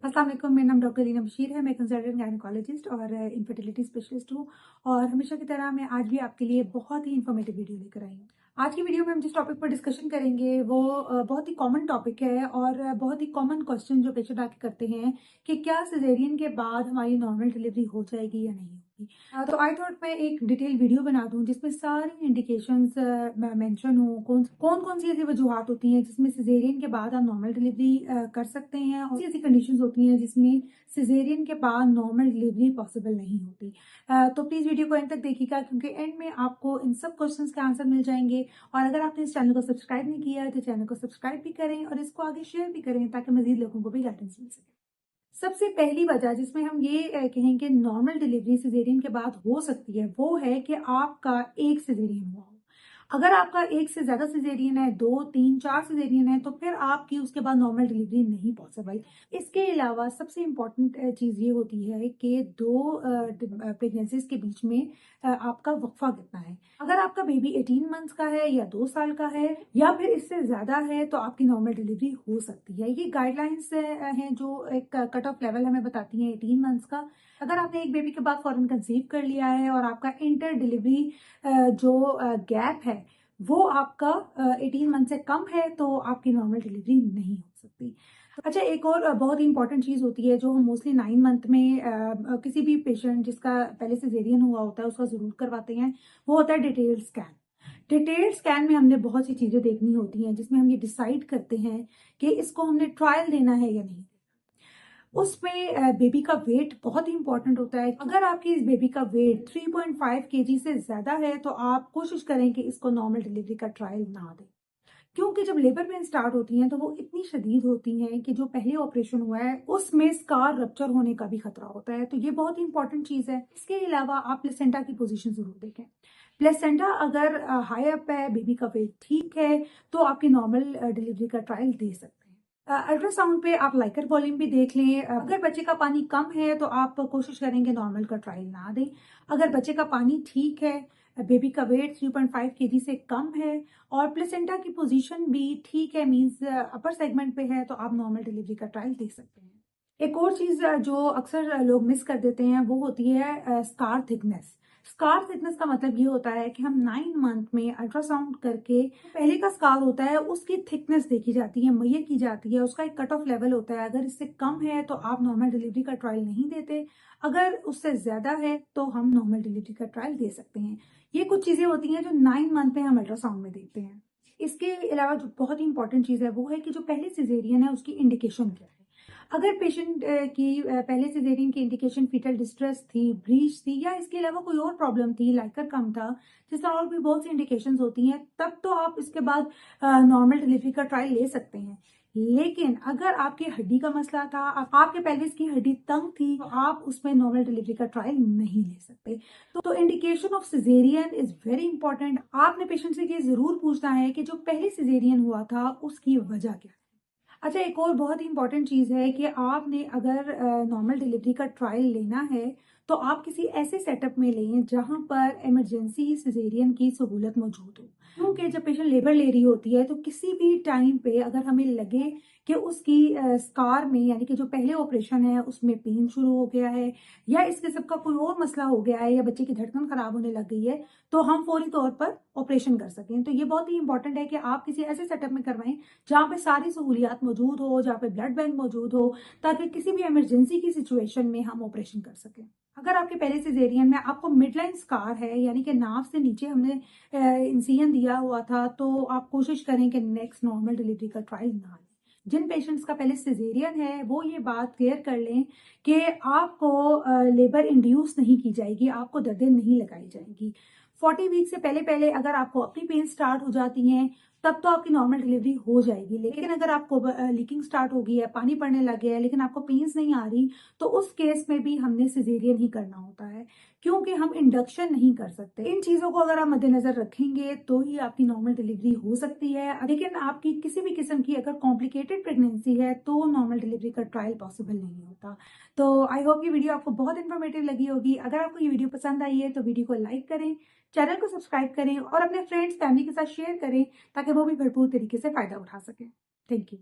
अस्सलाम वालेकुम, मेरा नाम डॉक्टर लीना बशीर है। मैं कंसल्टेंट गायनेकोलॉजिस्ट और इनफर्टिलिटी स्पेशलिस्ट हूँ। और हमेशा की तरह मैं आज भी आपके लिए बहुत ही इन्फॉर्मेटिव वीडियो लेकर आई हूँ। आज की वीडियो में हम जिस टॉपिक पर डिस्कशन करेंगे वो बहुत ही कॉमन टॉपिक है और बहुत ही कॉमन क्वेश्चन जो पेशेंट आके करते हैं कि क्या सिजेरियन के बाद हमारी नॉर्मल डिलीवरी हो जाएगी या नहीं होगी। तो आई थॉट मैं एक डिटेल वीडियो बना दूं जिसमें सारी इंडिकेशंस मेंशन हो, कौन कौन कौन सी ऐसी वजूहत होती हैं जिसमें सिजेरियन के बाद हम नॉर्मल डिलीवरी कर सकते हैं और ऐसी कंडीशंस होती हैं जिसमें सिजेरियन के बाद नॉर्मल डिलीवरी पॉसिबल नहीं होती। तो प्लीज़ वीडियो को एंड तक देखिएगा क्योंकि एंड में आपको इन सब क्वेश्चंस के आंसर मिल जाएंगे। और अगर आपने इस चैनल को सब्सक्राइब नहीं किया है तो चैनल को सब्सक्राइब भी करें और इसको आगे शेयर भी करें ताकि मजीद लोगों को भी गाइडेंस मिल सके। सबसे पहली वजह जिसमें हम ये कहेंगे नॉर्मल डिलीवरी सिजेरियन के बाद हो सकती है वो है कि आपका एक सिजेरियन हुआ हो। अगर आपका एक से ज्यादा सिजेरियन है, 2, 3, 4 सिजेरियन है तो फिर आपकी उसके बाद नॉर्मल डिलीवरी नहीं पॉसिबल। इसके अलावा सबसे इम्पोर्टेंट चीज ये होती है कि दो प्रेगनेंसीज के बीच में आपका वक्फा कितना है। अगर आपका बेबी 18 मंथ्स का है या 2 साल का है या फिर इससे ज्यादा है तो आपकी नॉर्मल डिलीवरी हो सकती है। ये गाइडलाइंस हैं जो एक कट ऑफ लेवल हमें बताती हैं 18 मंथ्स का। अगर आपने एक बेबी के बाद फॉरन कंसीव कर लिया है और आपका इंटर डिलीवरी जो गैप है वो आपका 18 मंथ से कम है तो आपकी नॉर्मल डिलीवरी नहीं हो सकती। अच्छा, एक और बहुत ही इंपॉर्टेंट चीज़ होती है जो हम मोस्टली 9 मंथ में किसी भी पेशेंट जिसका पहले सिजेरियन हुआ होता है उसका ज़रूर करवाते हैं, वो होता है डिटेल स्कैन। डिटेल स्कैन में हमने बहुत सी चीज़ें देखनी होती हैं जिसमें हम ये डिसाइड करते हैं कि इसको हमने ट्रायल देना है या नहीं। उसमें बेबी का वेट बहुत ही इंपॉर्टेंट होता है। अगर आपकी इस बेबी का वेट 3.5 केजी से ज्यादा है तो आप कोशिश करें कि इसको नॉर्मल डिलीवरी का ट्रायल ना दें, क्योंकि जब लेबर पेन स्टार्ट होती हैं तो वो इतनी शदीद होती हैं कि जो पहले ऑपरेशन हुआ है उसमें स्कार रप्चर होने का भी खतरा होता है। तो ये बहुत ही इंपॉर्टेंट चीज है। इसके अलावा आप प्लेसेंटा की पोजीशन जरूर देखें। प्लेसेंटा अगर हाई अप है, बेबी का वेट ठीक है तो आपकी नॉर्मल डिलीवरी का ट्रायल दे सकते हैं। अल्ट्रासाउंड पे आप लाइकर वॉल्यूम भी देख लें। अगर बच्चे का पानी कम है तो आप कोशिश करेंगे नॉर्मल का ट्रायल ना दें। अगर बच्चे का पानी ठीक है, बेबी का वेट 3.5 केजी से कम है और प्लेसेंटा की पोजीशन भी ठीक है, मींस अपर सेगमेंट पे है, तो आप नॉर्मल डिलीवरी का ट्रायल दे सकते हैं। एक और चीज जो अक्सर लोग मिस कर देते हैं वो होती है स्कार थिकनेस। स्कार थिकनेस का मतलब ये होता है कि हम 9 मंथ में अल्ट्रासाउंड करके पहले का स्कार होता है उसकी थिकनेस देखी जाती है, मैयर की जाती है, उसका एक कट ऑफ लेवल होता है। अगर इससे कम है तो आप नॉर्मल डिलीवरी का ट्रायल नहीं देते, अगर उससे ज्यादा है तो हम नॉर्मल डिलीवरी का ट्रायल दे सकते हैं। ये कुछ चीजें होती हैं जो 9 मंथ में हम अल्ट्रासाउंड में देखते हैं। इसके अलावा जो बहुत ही इंपॉर्टेंट चीज है वो है कि जो पहले सिजेरियन है उसकी इंडिकेशन क्या है। अगर पेशेंट की पहले सिजेरियन की इंडिकेशन फीटल डिस्ट्रेस थी, ब्रीच थी या इसके अलावा कोई और प्रॉब्लम थी, लाइकर कम था, जिस तरह और भी बहुत सी इंडिकेशंस होती हैं, तब तो आप इसके बाद नॉर्मल डिलीवरी का ट्रायल ले सकते हैं। लेकिन अगर आपकी हड्डी का मसला था, आपके पेल्विस की हड्डी तंग थी, तो आप उसमें नॉर्मल डिलीवरी का ट्रायल नहीं ले सकते। तो indication of caesarean is very important. आपने पेशेंट से ये जरूर पूछना है कि जो पहले सिजेरियन हुआ था उसकी वजह क्या है। अच्छा, एक और बहुत ही इंपॉर्टेंट चीज़ है कि आपने अगर नॉर्मल डिलीवरी का ट्रायल लेना है तो आप किसी ऐसे सेटअप में लें जहां पर इमरजेंसी सिजेरियन की सहूलत मौजूद हो। क्योंकि जब पेशेंट लेबर ले रही होती है तो किसी भी टाइम पे अगर हमें लगे कि उसकी स्कार में, यानी कि जो पहले ऑपरेशन है उसमें पेन शुरू हो गया है या इसके सब का कोई और मसला हो गया है या बच्चे की धड़कन खराब होने लग गई है, तो हम फौरी तौर पर ऑपरेशन कर सकें। तो ये बहुत ही इंपॉर्टेंट है कि आप किसी ऐसे सेटअप में करवाएं जहाँ पे सारी सहूलियात मौजूद हो, जहाँ पे ब्लड बैंक मौजूद हो, ताकि किसी भी इमरजेंसी की सिचुएशन में हम ऑपरेशन कर सकें। अगर आपके पहले सिजेरियन में आपको मिडलाइन स्कार है, यानी कि नाव से नीचे हमने इंसिजन दिया हुआ था, तो आप कोशिश करें कि नेक्स्ट नॉर्मल डिलीवरी का ट्रायल ना लें। जिन पेशेंट्स का पहले सिजेरियन है वो ये बात क्लियर कर लें कि आपको लेबर इंड्यूस नहीं की जाएगी, आपको दर्दें नहीं लगाई जाएंगी। 40 वीक से पहले पहले अगर आपको अपनी पेन स्टार्ट हो जाती हैं तब तो आपकी नॉर्मल डिलीवरी हो जाएगी। लेकिन अगर आपको लीकिंग स्टार्ट हो गई है, पानी पड़ने लग गया है, लेकिन आपको पेन्स नहीं आ रही, तो उस केस में भी हमने सिजेरियन ही करना होता है, क्योंकि हम इंडक्शन नहीं कर सकते। इन चीजों को अगर आप मद्देनजर रखेंगे तो ही आपकी नॉर्मल डिलीवरी हो सकती है। लेकिन आपकी किसी भी किस्म की अगर कॉम्प्लिकेटेड प्रेगनेंसी है तो नॉर्मल डिलीवरी का ट्रायल पॉसिबल नहीं होता। तो आई होप ये वीडियो आपको बहुत इन्फॉर्मेटिव लगी होगी। अगर आपको ये वीडियो पसंद आई है तो वीडियो को लाइक करें, चैनल को सब्सक्राइब करें और अपने फ्रेंड्स फैमिली के साथ शेयर करें ताकि वो भी भरपूर तरीके से फायदा उठा सकें। Thank you.